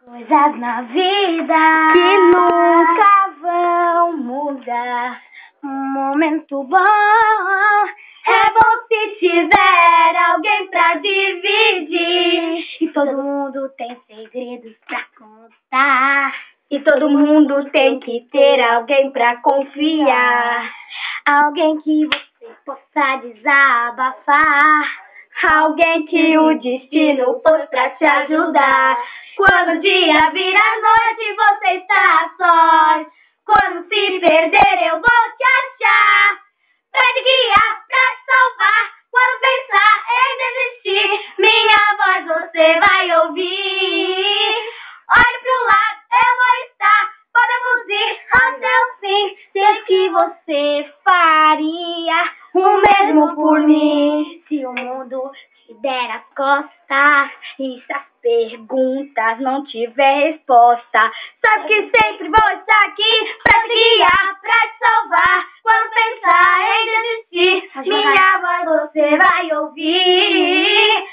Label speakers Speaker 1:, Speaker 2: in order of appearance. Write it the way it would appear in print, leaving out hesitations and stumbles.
Speaker 1: Coisas na vida que nunca vão mudar. Um momento bom é bom se tiver alguém pra dividir. E todo mundo tem segredos pra contar. E todo mundo tem que ter alguém pra confiar. Alguém que você possa desabafar. Alguém que o destino pôs pra te ajudar. Quando o dia vira noite, você está só. Quando se perder, eu vou te achar. Pra te guiar, pra te salvar. Quando pensar em desistir, minha voz você vai ouvir. Olhe pro lado, eu vou estar. Podemos ir até o fim. Sei que você faria o mesmo por mim. Se o mundo te der as costas e se as perguntas não tiver resposta, sabe que sempre vou estar aqui pra te guiar, pra te salvar. Quando pensar em desistir, minha voz você vai ouvir.